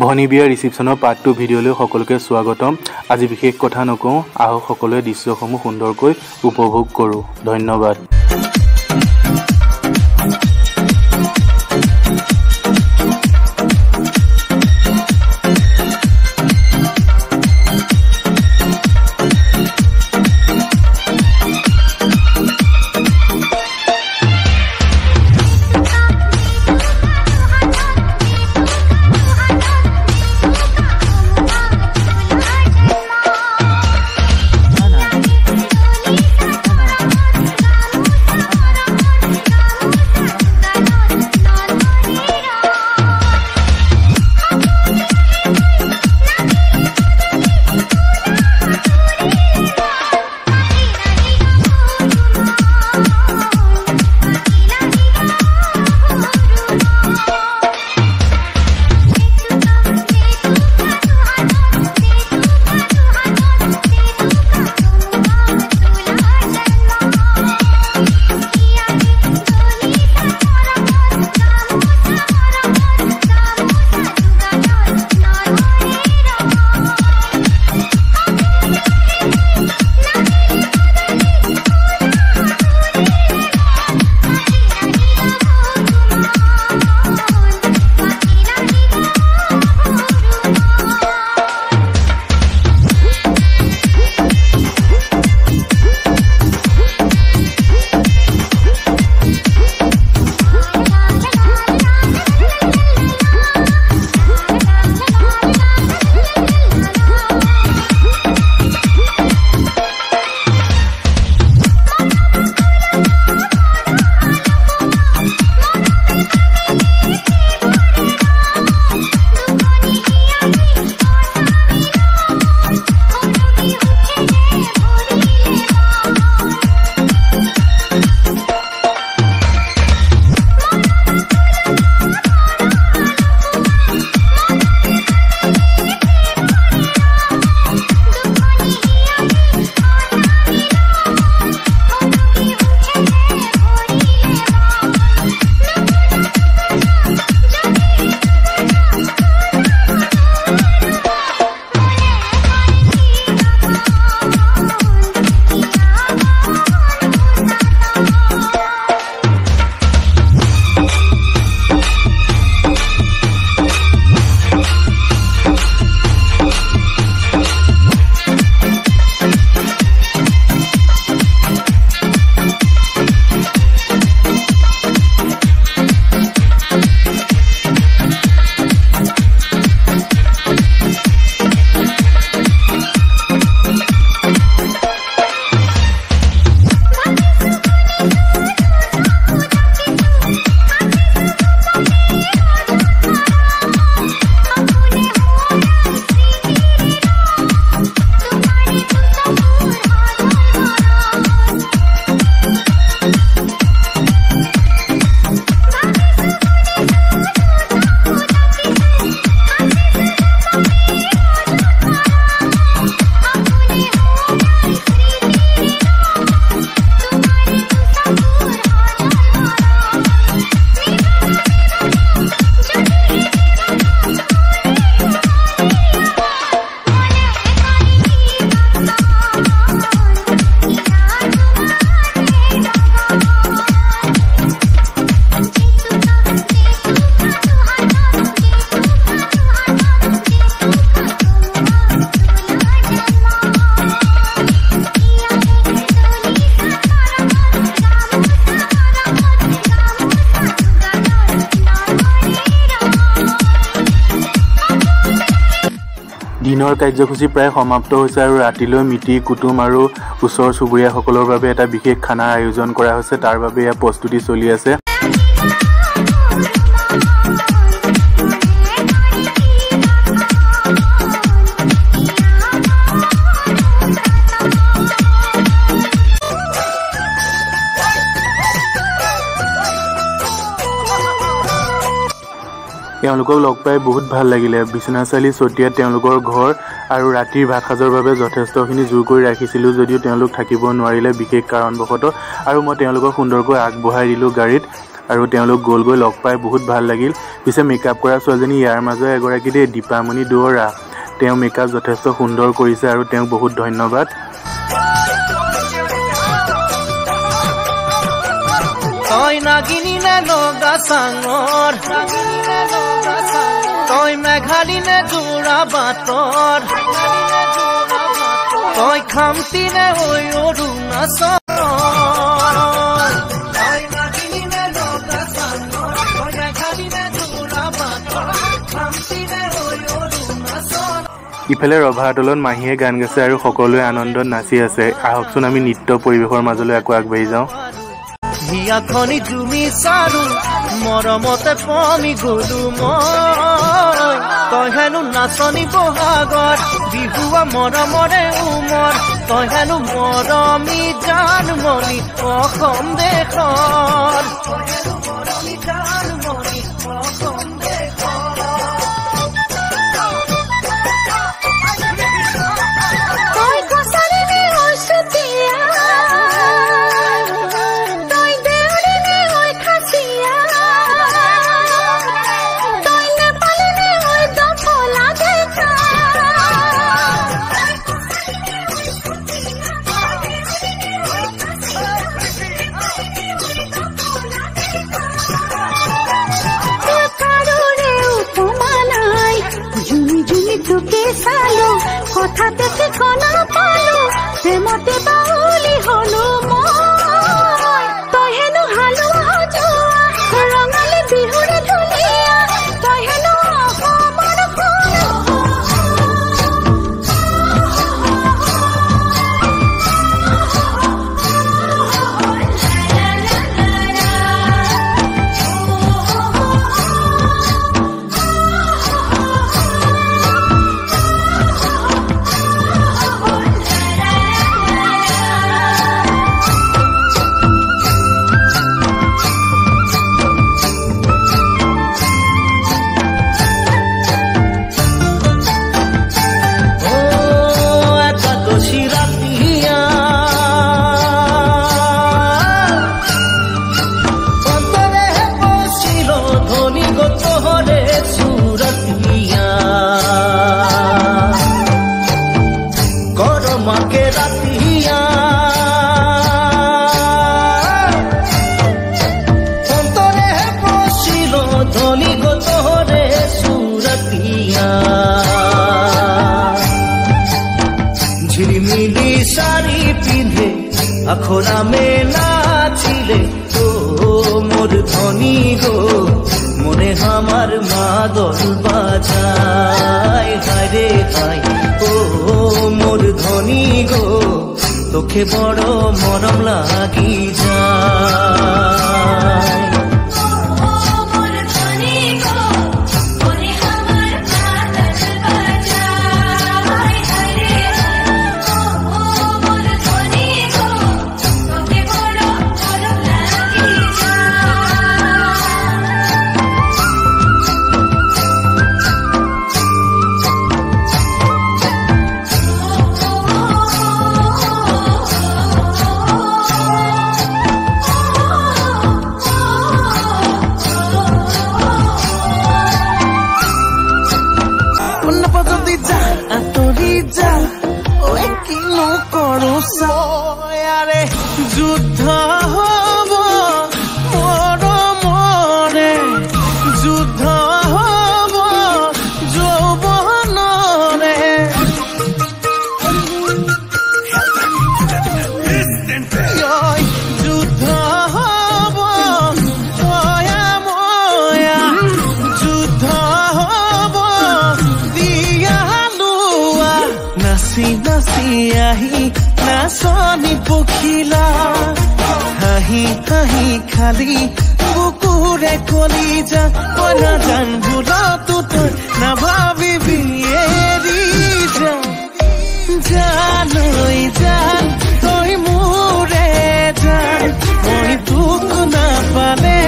ভনী বিয়াৰ ৰিসেপশ্যনৰ পাৰ্ট 2 ভিডিঅ'লৈ সকলোকে স্বাগতম। আজি বিশেষ কথা নকওঁ, আহক সকলোৱে দৃশ্যসমূহ সুন্দৰকৈ উপভোগ কৰোঁ। ধন্যবাদ। দিনৰ কাৰ্যসূচী প্ৰায় সমাপ্ত হৈছে আৰু ৰাতিলৈ মিতি কুটুম আৰু ওচৰ চুবুৰীয়াসকলৰ বাবে এটা বিশেষ খানাৰ আয়োজন কৰা হৈছে। তাৰ বাবে এয়া প্ৰস্তুতি চলি আছে। তেওঁলোকক লগ পাই বহুত ভাল লাগিলে। বিশ্বনাথ চাৰিআলি চতিয়াত তেওঁলোকৰ ঘৰ আৰু ৰাতিৰ ভাত সাজৰ বাবে যথেষ্টখিনি জোৰ কৰি ৰাখিছিলোঁ যদিও তেওঁলোক থাকিব নোৱাৰিলে বিশেষ কাৰণবশতঃ, আৰু মই তেওঁলোকক সুন্দৰকৈ আগবঢ়াই দিলোঁ গাড়ীত আৰু তেওঁলোক গ'লগৈ। লগ পাই বহুত ভাল লাগিল। পিছে মেকআপ কৰা ছোৱালীজনী ইয়াৰ মাজৰ এগৰাকী দেই, দীপামণি দুৱৰা। তেওঁ মেকআপ যথেষ্ট সুন্দৰ কৰিছে আৰু তেওঁক বহুত ধন্যবাদ। তই নাগিনী নে লগা চাঙৰ, তই মেঘালী নে যোৰা বাটৰ, তই খামতি নে ঐ অৰুণাচল, তই নাগিনী নে লগা চাঙৰ, তই মেঘালী নে যোৰা বাটৰ, খামতি নে ঐ অৰুণাচল। ইফালে ৰভাতলত মাহীয়ে গান গাইছে আৰু সকলোৱে আনন্দত নাচি আছে। আহকচোন আমি নৃত্য পৰিৱেশৰ মাজলৈ আকৌ আগবাঢ়ি যাওঁ। হিয়াখনি তুমি চাৰু মৰমতে পমি গলো মই, তই হেনো নাচনি বহাগত বিহুৱা মৰমৰে উমৰ, তই হেনো মৰমী জানমণি অসম দেশৰ, তই হেনো মৰমী জানমণি অসম দেশৰ। তই কছাৰী নে ঐচতীয়া, তোকে চালো কথাতে ঠিকনা পালো, প্ৰেমতে বাউলি হলো মই, তই হেনো হালোৱা যোৱা ৰঙালী বিহুৰে ধুনীয়া, তই হেনো অসমৰ ঝিলিমিলি শাড়ি পিন্ধে আখৰা মে নাচিলে, ও মোর ধনী গো মনে আমার মাদল বাজায়, হায় রে হায় ও মোর ধনী গো তোকে বড় মরম লাগি যায়। যুদ্ধ হব মৰমৰে, যুদ্ধ হব যৌৱনৰে, যুদ্ধ হব ময়া ময়া, যুদ্ধ হব দিয়া লোৱা, নাচি নাচি আহি নাচনি পখিলা, হাঁহি হাঁহি খালি বুকুৰে কলিজা, মই নাজান ভুলতো তই নাভাবিবি এৰি যা, জানৈ জান তই মোৰে জান, মই তোক নাপালে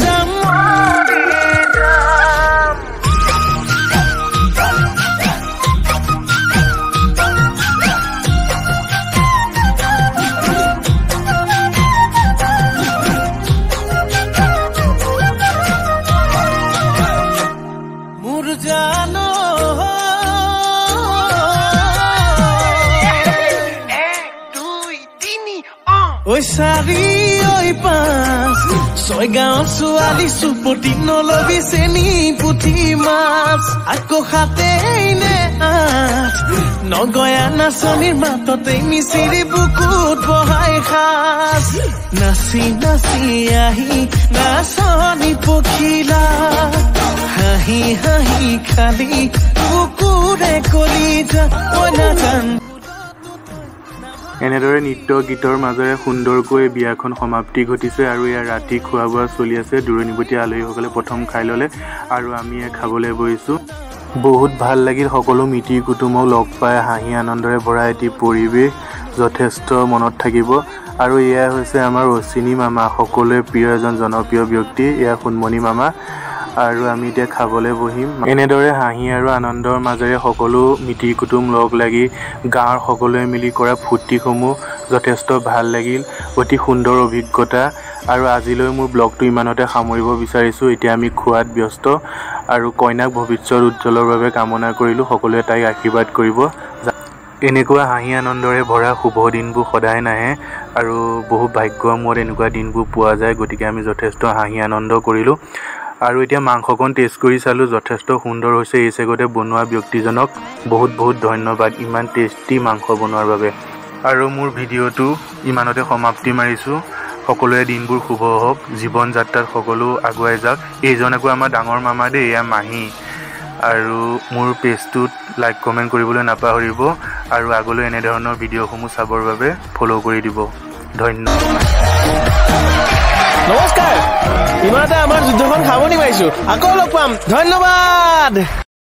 যাম যাম। জানো ঐ 4 ঐ 5 ছয় গাঁৱৰ ছোৱালী চুপতি নলবি চেনি পুঠি মাছ আকৌ খাতেই নে নগয়া নাচনীৰ মাততে মিচিৰি বুকুত বহাই খাস নাচি নাচি আহি নাচনী পখিলা হাঁহি হাঁহি খালি বুকুৰে কলিজা ঐ নাজান এনেদৰে নৃত্য গীতৰ মাজেৰে সুন্দৰকৈ বিয়াখন সমাপ্তি ঘটিছে আৰু ইয়াৰ ৰাতি খোৱা বোৱা চলি আছে দূৰণিবতীয়া আলহীসকলে প্ৰথম খাই ল'লে আৰু আমি খাবলৈ বহিছোঁ বহুত ভাল লাগিল সকলো মিতিৰ কুটুমক লগ পাই হাঁহি আনন্দৰে ভৰা এটি পৰিৱেশ যথেষ্ট মনত থাকিব আৰু এয়া হৈছে আমাৰ অচিনী মামা সকলোৰে প্ৰিয় এজন জনপ্ৰিয় ব্যক্তি এয়া সুনমণি মামা আৰু আমি এতিয়া খাবলৈ বহিম এনেদৰে হাঁহি আৰু আনন্দৰ মাজেৰে সকলো মিতিৰ কুটুম লগ লাগি গাঁৱৰ সকলোৱে মিলি কৰা ফূৰ্তিসমূহ যথেষ্ট ভাল লাগিল অতি সুন্দৰ অভিজ্ঞতা আৰু আজিলৈ মোৰ ব্লগটো ইমানতে সামৰিব বিচাৰিছোঁ এতিয়া আমি খোৱাত ব্যস্ত আৰু কইনাক ভৱিষ্যত উজ্জ্বলৰ বাবে কামনা কৰিলোঁ সকলোৱে তাইক আশীৰ্বাদ কৰিব এনেকুৱা হাঁহি আনন্দৰে ভৰা শুভ দিনবোৰ সদায় নাহে আৰু বহু ভাগ্যৰ মূৰত এনেকুৱা দিনবোৰ পোৱা যায় গতিকে আমি যথেষ্ট হাঁহি আনন্দ কৰিলোঁ আৰু এতিয়া মাংসকণ টেষ্ট কৰি চালোঁ যথেষ্ট সুন্দৰ হৈছে এই চেগতে বনোৱা ব্যক্তিজনক বহুত বহুত ধন্যবাদ ইমান টেষ্টি মাংস বনোৱাৰ বাবে আৰু মোৰ ভিডিঅ'টো ইমানতে সমাপ্তি মাৰিছোঁ সকলোৰে দিনবোৰ শুভ হওক জীৱন যাত্ৰাত সকলো আগুৱাই যাওক এইজন আকৌ আমাৰ ডাঙৰ মামা দেই এয়া মাহী আৰু মোৰ পেজটোত লাইক কমেণ্ট কৰিবলৈ নাপাহৰিব আৰু আগলৈ এনেধৰণৰ ভিডিঅ'সমূহ চাবৰ বাবে ফ'ল' কৰি দিব ধন্যবাদ নমস্কাৰ ইমানতে আমাৰ যুদ্ধখন সামৰণি মাৰিছোঁ আকৌ লগ পাম ধন্যবাদ